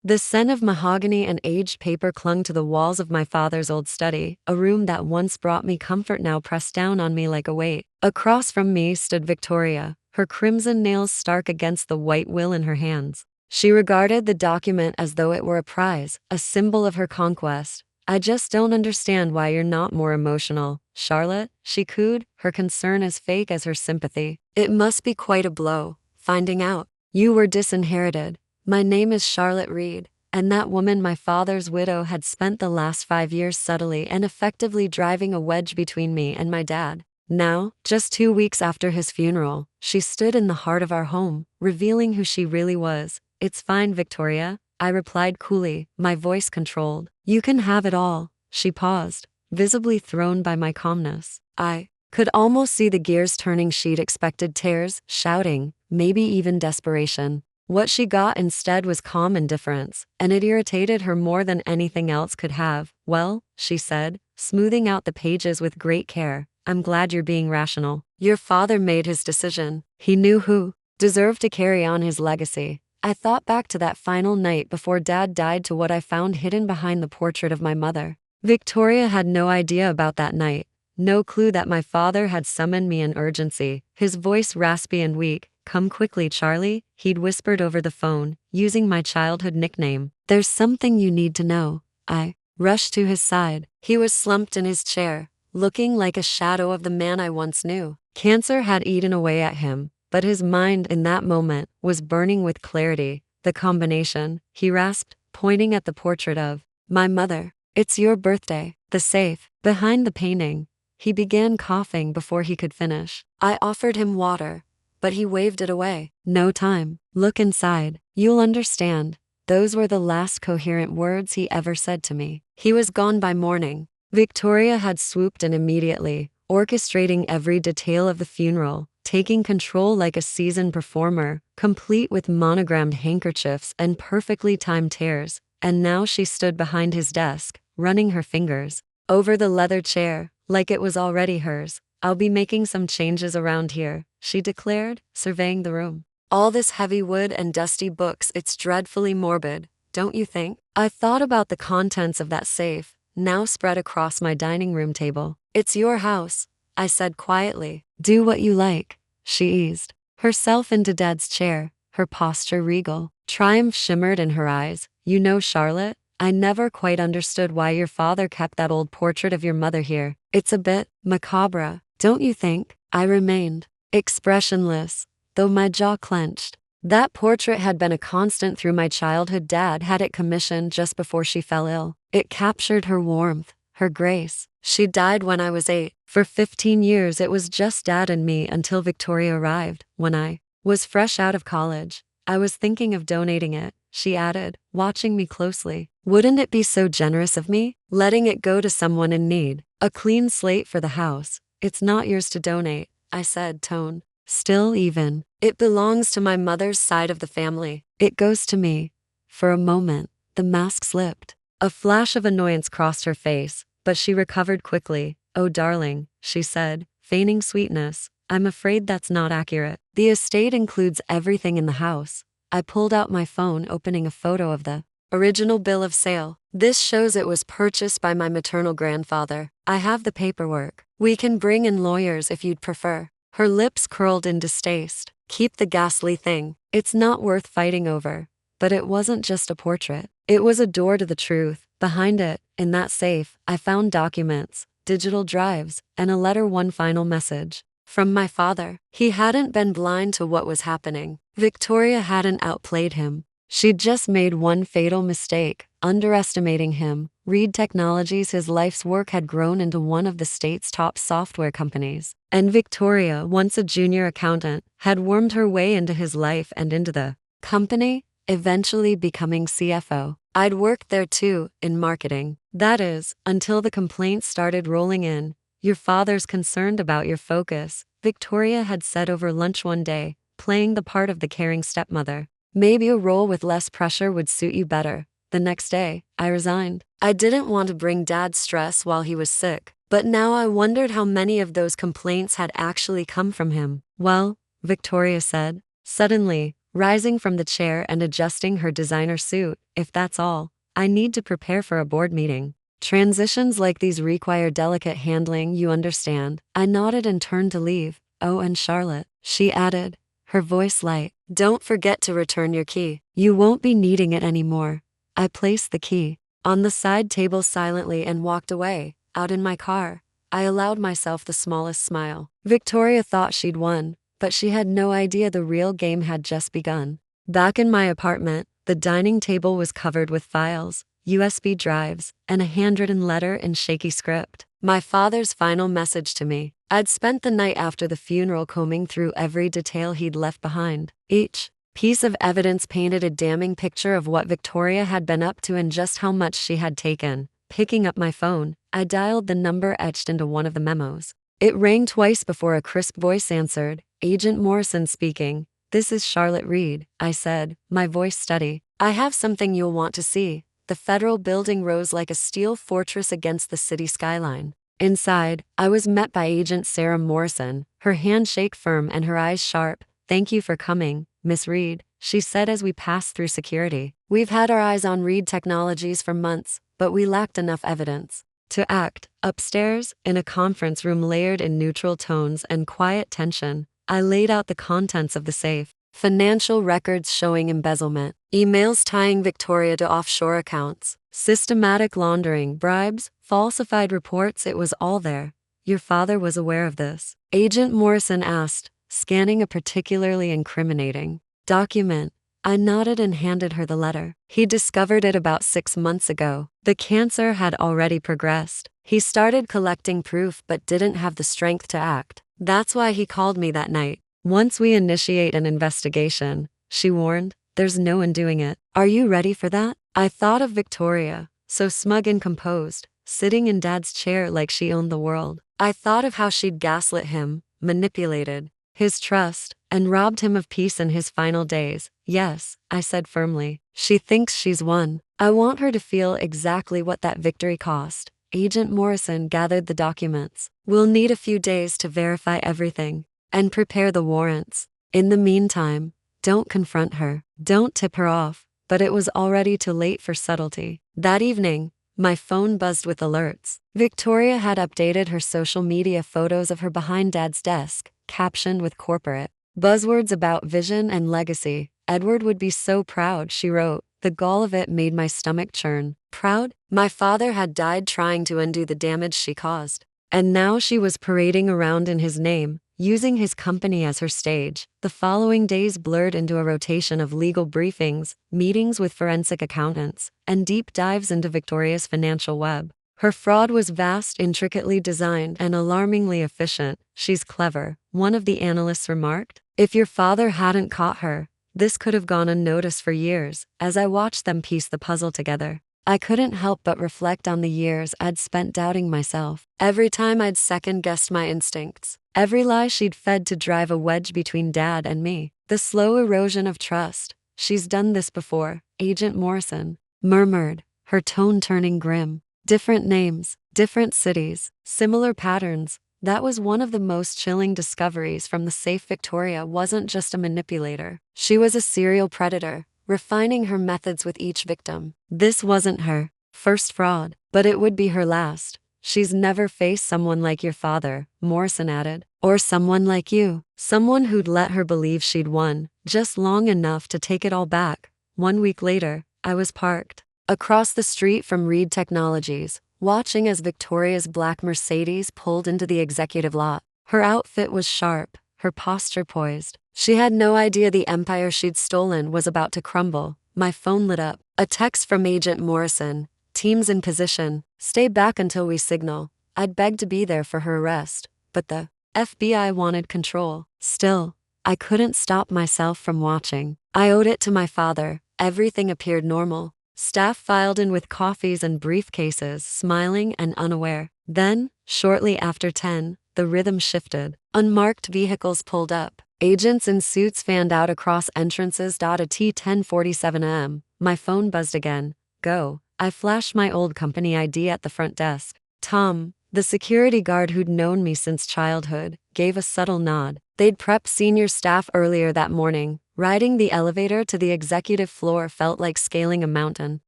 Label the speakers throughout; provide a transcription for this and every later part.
Speaker 1: The scent of mahogany and aged paper clung to the walls of my father's old study, a room that once brought me comfort now pressed down on me like a weight. Across from me stood Victoria, her crimson nails stark against the white will in her hands. She regarded the document as though it were a prize, a symbol of her conquest. "I just don't understand why you're not more emotional, Charlotte," she cooed, her concern as fake as her sympathy. "It must be quite a blow, finding out you were disinherited. My name is Charlotte Reed, and that woman, my father's widow, had spent the last 5 years subtly and effectively driving a wedge between me and my dad. Now, just 2 weeks after his funeral, she stood in the heart of our home, revealing who she really was. It's fine, Victoria," I replied coolly, my voice controlled. "You can have it all." She paused, visibly thrown by my calmness. I could almost see the gears turning. She'd expected tears, shouting, maybe even desperation. What she got instead was calm indifference, and it irritated her more than anything else could have. "Well," she said, smoothing out the pages with great care, "I'm glad you're being rational. Your father made his decision. He knew who deserved to carry on his legacy." I thought back to that final night before Dad died, to what I found hidden behind the portrait of my mother. Victoria had no idea about that night, no clue that my father had summoned me in urgency, his voice raspy and weak. "Come quickly, Charlie," he'd whispered over the phone, using my childhood nickname. "There's something you need to know." I rushed to his side. He was slumped in his chair, looking like a shadow of the man I once knew. Cancer had eaten away at him, but his mind in that moment was burning with clarity. "The combination," he rasped, pointing at the portrait of my mother. "It's your birthday. The safe behind the painting." He began coughing before he could finish. I offered him water, but he waved it away. "No time. Look inside. You'll understand." Those were the last coherent words he ever said to me. He was gone by morning. Victoria had swooped in immediately, orchestrating every detail of the funeral, taking control like a seasoned performer, complete with monogrammed handkerchiefs and perfectly timed tears. And now she stood behind his desk, running her fingers over the leather chair, like it was already hers. "I'll be making some changes around here," she declared, surveying the room. "All this heavy wood and dusty books, it's dreadfully morbid, don't you think?" I thought about the contents of that safe, now spread across my dining room table. "It's your house," I said quietly. "Do what you like." She eased herself into Dad's chair, her posture regal. Triumph shimmered in her eyes. "You know, Charlotte, I never quite understood why your father kept that old portrait of your mother here. It's a bit macabre, don't you think?" I remained expressionless, though my jaw clenched. That portrait had been a constant through my childhood. Dad had it commissioned just before she fell ill. It captured her warmth, her grace. She died when I was 8. For 15 years it was just Dad and me until Victoria arrived. When I was fresh out of college, I was thinking of donating it, she added, watching me closely. "Wouldn't it be so generous of me? Letting it go to someone in need. A clean slate for the house. It's not yours to donate," I said, tone still even. "It belongs to my mother's side of the family. It goes to me." For a moment, the mask slipped. A flash of annoyance crossed her face, but she recovered quickly. "Oh darling," she said, feigning sweetness, "I'm afraid that's not accurate. The estate includes everything in the house." I pulled out my phone, opening a photo of the original bill of sale. "This shows it was purchased by my maternal grandfather. I have the paperwork. We can bring in lawyers if you'd prefer." Her lips curled in distaste. "Keep the ghastly thing. It's not worth fighting over." But it wasn't just a portrait. It was a door to the truth. Behind it, in that safe, I found documents, digital drives, and a letter. One final message from my father. He hadn't been blind to what was happening. Victoria hadn't outplayed him. She'd just made one fatal mistake, underestimating him. Reed Technologies, his life's work, had grown into one of the state's top software companies. And Victoria, once a junior accountant, had wormed her way into his life and into the company, eventually becoming CFO. I'd worked there too, in marketing. That is, until the complaints started rolling in. "Your father's concerned about your focus," Victoria had said over lunch one day, playing the part of the caring stepmother. "Maybe a role with less pressure would suit you better." The next day, I resigned. I didn't want to bring Dad stress while he was sick, but now I wondered how many of those complaints had actually come from him. "Well," Victoria said, suddenly, rising from the chair and adjusting her designer suit. If that's all, I need to prepare for a board meeting. Transitions like these require delicate handling, you understand. I nodded and turned to leave. Oh, and Charlotte, she added, her voice light. Don't forget to return your key. You won't be needing it anymore. I placed the key on the side table silently and walked away. Out in my car, I allowed myself the smallest smile. Victoria thought she'd won, but she had no idea the real game had just begun. Back in my apartment, the dining table was covered with files, USB drives, and a handwritten letter in shaky script. My father's final message to me. I'd spent the night after the funeral combing through every detail he'd left behind. Each piece of evidence painted a damning picture of what Victoria had been up to and just how much she had taken. Picking up my phone, I dialed the number etched into one of the memos. It rang twice before a crisp voice answered. Agent Morrison speaking. This is Charlotte Reed, I said, my voice steady. I have something you'll want to see. The federal building rose like a steel fortress against the city skyline. Inside, I was met by Agent Sarah Morrison, her handshake firm and her eyes sharp. Thank you for coming, Miss Reed, she said as we passed through security. We've had our eyes on Reed Technologies for months, but we lacked enough evidence to act. Upstairs, in a conference room layered in neutral tones and quiet tension, I laid out the contents of the safe. Financial records showing embezzlement, emails tying Victoria to offshore accounts, systematic laundering, bribes, falsified reports. It was all there. Your father was aware of this? Agent Morrison asked, scanning a particularly incriminating document. I nodded and handed her the letter. He discovered it about 6 months ago. The cancer had already progressed. He started collecting proof but didn't have the strength to act. That's why he called me that night. Once we initiate an investigation, she warned, there's no undoing it. Are you ready for that? I thought of Victoria, so smug and composed, sitting in Dad's chair like she owned the world. I thought of how she'd gaslit him, manipulated his trust, and robbed him of peace in his final days. Yes, I said firmly. She thinks she's won. I want her to feel exactly what that victory cost. Agent Morrison gathered the documents. We'll need a few days to verify everything and prepare the warrants. In the meantime, don't confront her. Don't tip her off. But it was already too late for subtlety. That evening, my phone buzzed with alerts. Victoria had updated her social media photos of her behind Dad's desk, captioned with corporate buzzwords about vision and legacy. Edward would be so proud, she wrote. The gall of it made my stomach churn. Proud? My father had died trying to undo the damage she caused. And now she was parading around in his name, using his company as her stage. The following days blurred into a rotation of legal briefings, meetings with forensic accountants, and deep dives into Victoria's financial web. Her fraud was vast, intricately designed, and alarmingly efficient. She's clever, one of the analysts remarked. If your father hadn't caught her, this could have gone unnoticed for years. As I watched them piece the puzzle together, I couldn't help but reflect on the years I'd spent doubting myself. Every time I'd second-guessed my instincts. Every lie she'd fed to drive a wedge between Dad and me. The slow erosion of trust. She's done this before, Agent Morrison murmured, her tone turning grim. Different names, different cities, similar patterns. That was one of the most chilling discoveries from the safe. Victoria wasn't just a manipulator. She was a serial predator, refining her methods with each victim. This wasn't her first fraud, but it would be her last. She's never faced someone like your father, Morrison added. Or someone like you. Someone who'd let her believe she'd won, just long enough to take it all back. 1 week later, I was parked across the street from Reed Technologies, watching as Victoria's black Mercedes pulled into the executive lot. Her outfit was sharp, her posture poised. She had no idea the empire she'd stolen was about to crumble. My phone lit up. A text from Agent Morrison. Teams in position. Stay back until we signal. I'd begged to be there for her arrest, but the FBI wanted control. Still, I couldn't stop myself from watching. I owed it to my father. Everything appeared normal. Staff filed in with coffees and briefcases, smiling and unaware. Then, shortly after 10, the rhythm shifted. Unmarked vehicles pulled up. Agents in suits fanned out across entrances. At 10:47 am, my phone buzzed again. Go. I flashed my old company ID at the front desk. Tom, the security guard who'd known me since childhood, gave a subtle nod. They'd prepped senior staff earlier that morning, Riding the elevator to the executive floor felt like scaling a mountain.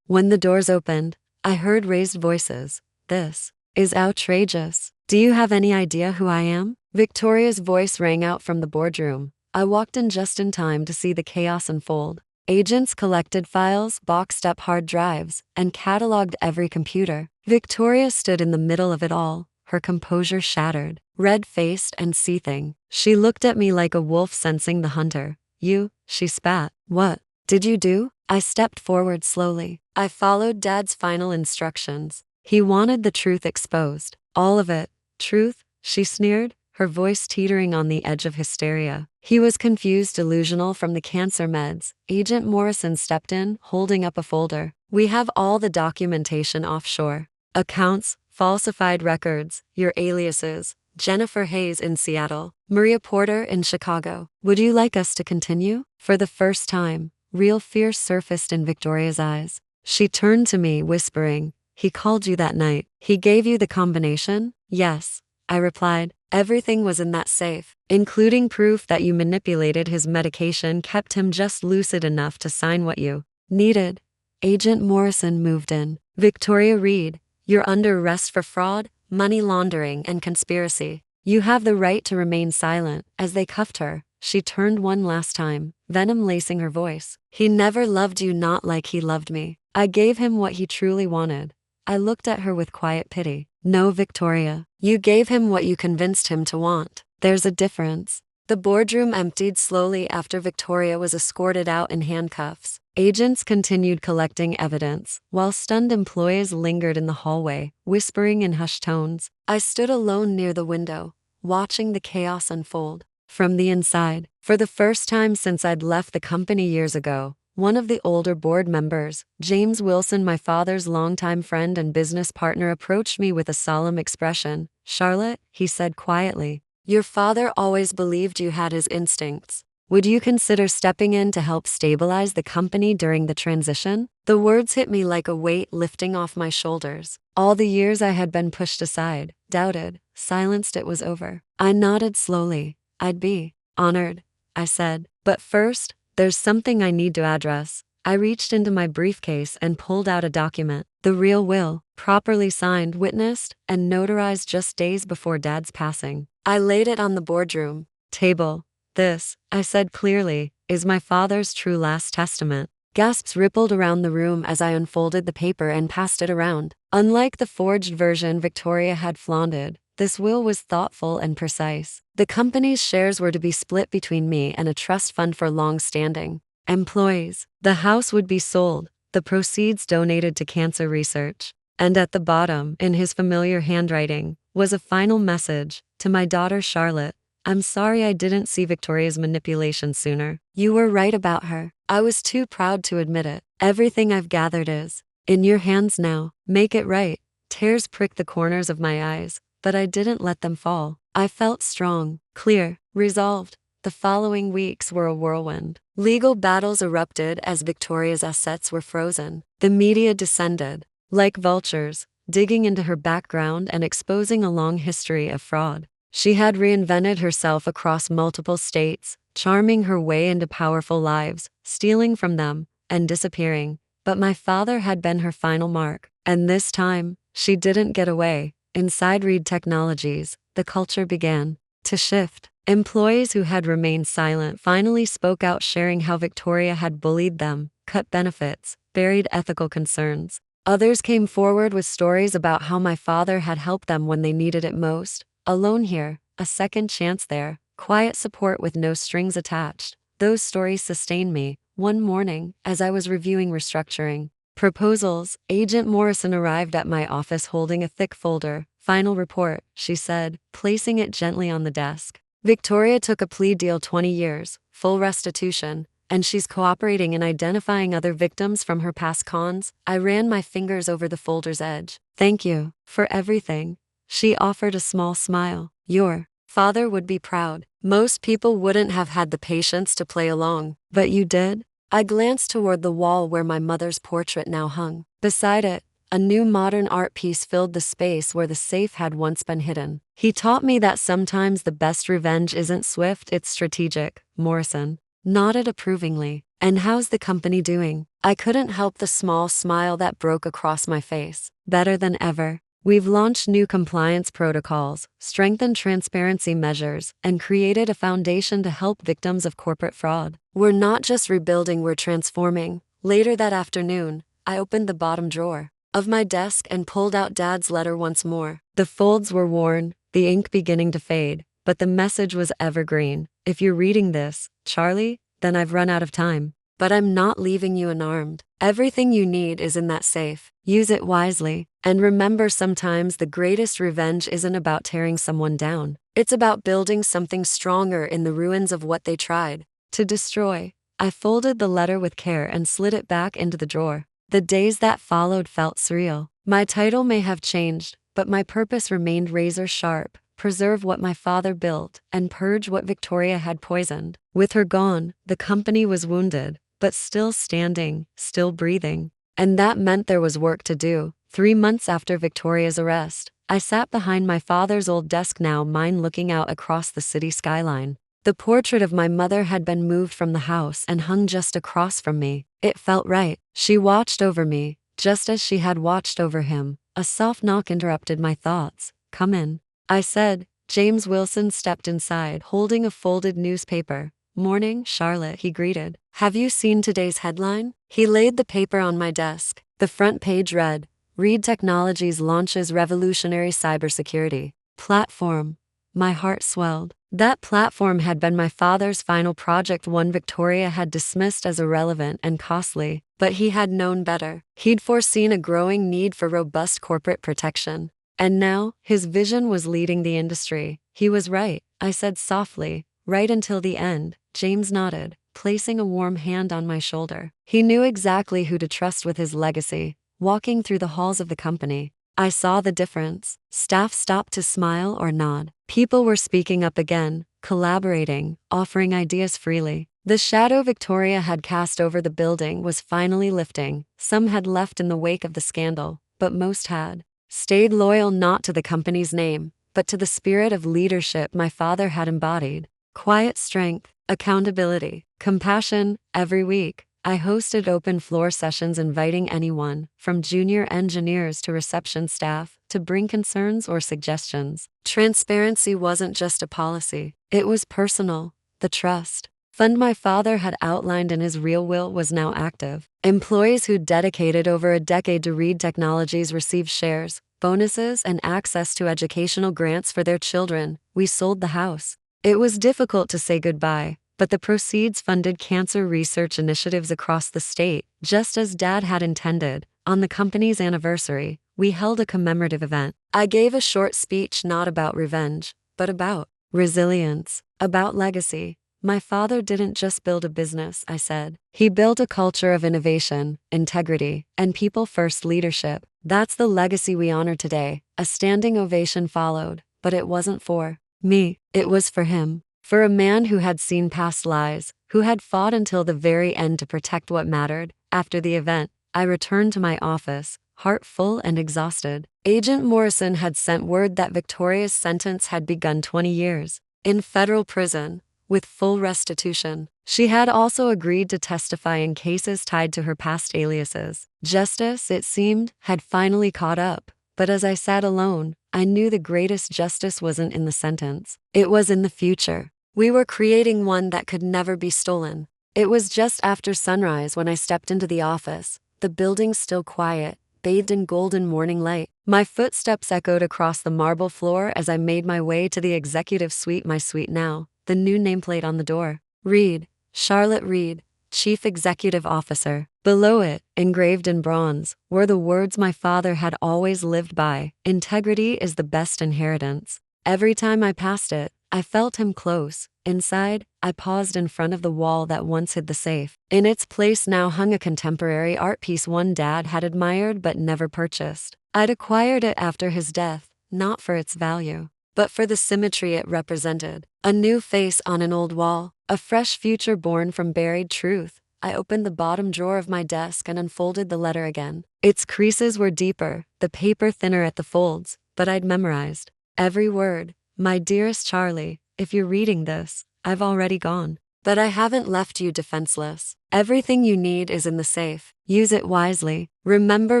Speaker 1: When the doors opened, I heard raised voices. This is outrageous. Do you have any idea who I am? Victoria's voice rang out from the boardroom. I walked in just in time to see the chaos unfold. Agents collected files, boxed up hard drives, and cataloged every computer. Victoria stood in the middle of it all, her composure shattered, red-faced and seething. She looked at me like a wolf sensing the hunter. You, she spat. What did you do? I stepped forward slowly. I followed Dad's final instructions. He wanted the truth exposed. All of it. Truth? She sneered, her voice teetering on the edge of hysteria. He was confused, delusional from the cancer meds. Agent Morrison stepped in, holding up a folder. We have all the documentation offshore. Accounts, falsified records, your aliases. Jennifer Hayes in Seattle, Maria Porter in Chicago. Would you like us to continue? For the first time, real fear surfaced in Victoria's eyes. She turned to me, whispering, "He called you that night. He gave you the combination?" "Yes," I replied. "Everything was in that safe, including proof that you manipulated his medication, kept him just lucid enough to sign what you needed." Agent Morrison moved in. "Victoria Reed, you're under arrest for fraud, money laundering, and conspiracy. You have the right to remain silent." As they cuffed her, she turned one last time, venom lacing her voice. "He never loved you, not like he loved me. I gave him what he truly wanted." I looked at her with quiet pity. "No, Victoria, you gave him what you convinced him to want. There's a difference." The boardroom emptied slowly after Victoria was escorted out in handcuffs. Agents continued collecting evidence, while stunned employees lingered in the hallway, whispering in hushed tones. I stood alone near the window, watching the chaos unfold. From the inside, for the first time since I'd left the company years ago, one of the older board members, James Wilson, my father's longtime friend and business partner, approached me with a solemn expression. "Charlotte," he said quietly, "your father always believed you had his instincts. Would you consider stepping in to help stabilize the company during the transition?" The words hit me like a weight lifting off my shoulders. All the years I had been pushed aside, doubted, silenced, it was over. I nodded slowly. "I'd be honored," I said. "But first, there's something I need to address." I reached into my briefcase and pulled out a document. The real will, properly signed, witnessed, and notarized just days before Dad's passing. I laid it on the boardroom table. "This," I said clearly, "is my father's true last testament." Gasps rippled around the room as I unfolded the paper and passed it around. Unlike the forged version Victoria had flaunted, this will was thoughtful and precise. The company's shares were to be split between me and a trust fund for long-standing employees. The house would be sold, the proceeds donated to cancer research. And at the bottom, in his familiar handwriting, was a final message. "To my daughter Charlotte, I'm sorry I didn't see Victoria's manipulation sooner. You were right about her. I was too proud to admit it. Everything I've gathered is in your hands now. Make it right." Tears pricked the corners of my eyes, but I didn't let them fall. I felt strong, clear, resolved. The following weeks were a whirlwind. Legal battles erupted as Victoria's assets were frozen. The media descended, like vultures, digging into her background and exposing a long history of fraud. She had reinvented herself across multiple states, charming her way into powerful lives, stealing from them, and disappearing. But my father had been her final mark. And this time, she didn't get away. Inside Reed Technologies, the culture began to shift. Employees who had remained silent finally spoke out, sharing how Victoria had bullied them, cut benefits, buried ethical concerns. Others came forward with stories about how my father had helped them when they needed it most. A loan here, a second chance there, quiet support with no strings attached. Those stories sustained me. One morning, as I was reviewing restructuring proposals, Agent Morrison arrived at my office holding a thick folder. "Final report," she said, placing it gently on the desk. "Victoria took a plea deal, 20 years, full restitution, and she's cooperating in identifying other victims from her past cons." I ran my fingers over the folder's edge. "Thank you for everything." She offered a small smile. "Your father would be proud. Most people wouldn't have had the patience to play along, but you did." I glanced toward the wall where my mother's portrait now hung. Beside it, a new modern art piece filled the space where the safe had once been hidden. "He taught me that sometimes the best revenge isn't swift, it's strategic, Morrison." nodded approvingly. "And how's the company doing?" I couldn't help the small smile that broke across my face. "Better than ever. We've launched new compliance protocols, strengthened transparency measures, and created a foundation to help victims of corporate fraud. We're not just rebuilding, we're transforming." Later that afternoon, I opened the bottom drawer of my desk and pulled out Dad's letter once more. The folds were worn, the ink beginning to fade, but the message was evergreen. "If you're reading this, Charlie, then I've run out of time. But I'm not leaving you unarmed. Everything you need is in that safe. Use it wisely. And remember, sometimes the greatest revenge isn't about tearing someone down. It's about building something stronger in the ruins of what they tried to destroy." I folded the letter with care and slid it back into the drawer. The days that followed felt surreal. My title may have changed, but my purpose remained razor sharp: preserve what my father built and purge what Victoria had poisoned. With her gone, the company was wounded, but still standing, still breathing. And that meant there was work to do. 3 months after Victoria's arrest, I sat behind my father's old desk, now mine, looking out across the city skyline. The portrait of my mother had been moved from the house and hung just across from me. It felt right. She watched over me, just as she had watched over him. A soft knock interrupted my thoughts. "Come in," I said. James Wilson stepped inside, holding a folded newspaper. "Morning, Charlotte," he greeted. "Have you seen today's headline?" He laid the paper on my desk. The front page read, "Reed Technologies launches revolutionary cybersecurity platform." My heart swelled. That platform had been my father's final project, one Victoria had dismissed as irrelevant and costly. But he had known better. He'd foreseen a growing need for robust corporate protection. And now, his vision was leading the industry. He was right, I said softly. "Right until the end." James nodded, placing a warm hand on my shoulder. He knew exactly who to trust with his legacy. Walking through the halls of the company, I saw the difference. Staff stopped to smile or nod. People were speaking up again, collaborating, offering ideas freely. The shadow Victoria had cast over the building was finally lifting. Some had left in the wake of the scandal, but most had stayed loyal, not to the company's name, but to the spirit of leadership my father had embodied. Quiet strength, accountability, compassion. Every week, I hosted open floor sessions, inviting anyone, from junior engineers to reception staff, to bring concerns or suggestions. Transparency wasn't just a policy, it was personal. The trust fund my father had outlined in his real will was now active. Employees who'd dedicated over a decade to Reed Technologies received shares, bonuses, and access to educational grants for their children. We sold the house. It was difficult to say goodbye, but the proceeds funded cancer research initiatives across the state, just as Dad had intended. On the company's anniversary, we held a commemorative event. I gave a short speech, not about revenge, but about resilience, about legacy. My father didn't just build a business, I said. He built a culture of innovation, integrity, and people-first leadership. That's the legacy we honor today. A standing ovation followed, but it wasn't for me, it was for him. For a man who had seen past lies, who had fought until the very end to protect what mattered. After the event, I returned to my office, heart full and exhausted. Agent Morrison had sent word that Victoria's sentence had begun: 20 years in federal prison, with full restitution. She had also agreed to testify in cases tied to her past aliases. Justice, it seemed, had finally caught up. But as I sat alone, I knew the greatest justice wasn't in the sentence. It was in the future. We were creating one that could never be stolen. It was just after sunrise when I stepped into the office, the building still quiet, bathed in golden morning light. My footsteps echoed across the marble floor as I made my way to the executive suite, my suite now, the new nameplate on the door. Reed, Charlotte Reed, Chief Executive Officer. Below it, engraved in bronze, were the words my father had always lived by: integrity is the best inheritance. Every time I passed it, I felt him close. Inside, I paused in front of the wall that once hid the safe. In its place now hung a contemporary art piece one Dad had admired but never purchased. I'd acquired it after his death, not for its value, but for the symmetry it represented. A new face on an old wall, a fresh future born from buried truth. I opened the bottom drawer of my desk and unfolded the letter again. Its creases were deeper, the paper thinner at the folds, but I'd memorized every word. My dearest Charlie, if you're reading this, I've already gone. But I haven't left you defenseless. Everything you need is in the safe. Use it wisely. Remember,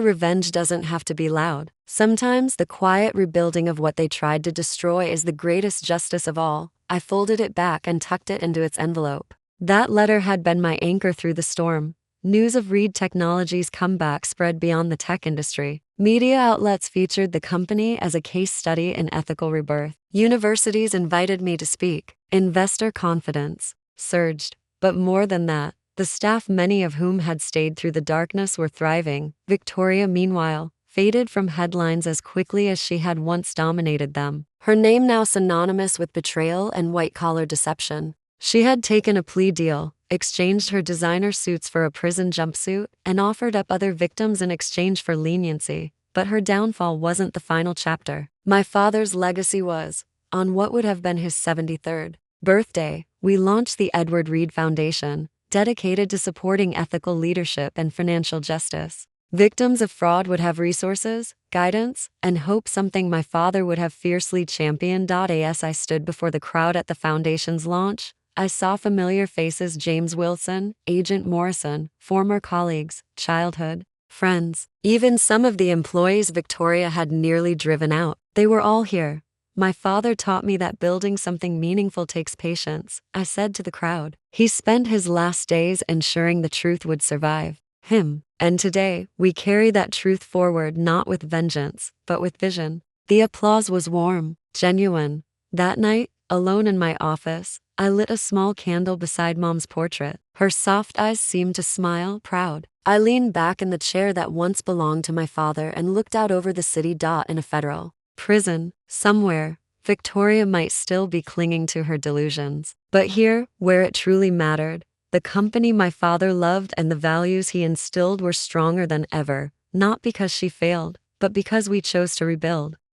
Speaker 1: revenge doesn't have to be loud. Sometimes the quiet rebuilding of what they tried to destroy is the greatest justice of all. I folded it back and tucked it into its envelope. That letter had been my anchor through the storm. News of Reed Technologies' comeback spread beyond the tech industry. Media outlets featured the company as a case study in ethical rebirth. Universities invited me to speak. Investor confidence surged. But more than that, the staff, many of whom had stayed through the darkness, were thriving. Victoria, meanwhile, faded from headlines as quickly as she had once dominated them. Her name now synonymous with betrayal and white-collar deception. She had taken a plea deal, exchanged her designer suits for a prison jumpsuit, and offered up other victims in exchange for leniency. But her downfall wasn't the final chapter. My father's legacy was, on what would have been his 73rd birthday, we launched the Edward Reed Foundation, dedicated to supporting ethical leadership and financial justice. Victims of fraud would have resources, guidance, and hope, something my father would have fiercely championed. As I stood before the crowd at the foundation's launch, I saw familiar faces: James Wilson, Agent Morrison, former colleagues, childhood friends, even some of the employees Victoria had nearly driven out. They were all here. My father taught me that building something meaningful takes patience, I said to the crowd. He spent his last days ensuring the truth would survive him. And today, we carry that truth forward, not with vengeance, but with vision. The applause was warm, genuine. That night, alone in my office, I lit a small candle beside Mom's portrait. Her soft eyes seemed to smile, proud. I leaned back in the chair that once belonged to my father and looked out over the city. In a federal prison, somewhere, Victoria might still be clinging to her delusions. But here, where it truly mattered, the company my father loved and the values he instilled were stronger than ever, not because she failed, but because we chose to rebuild.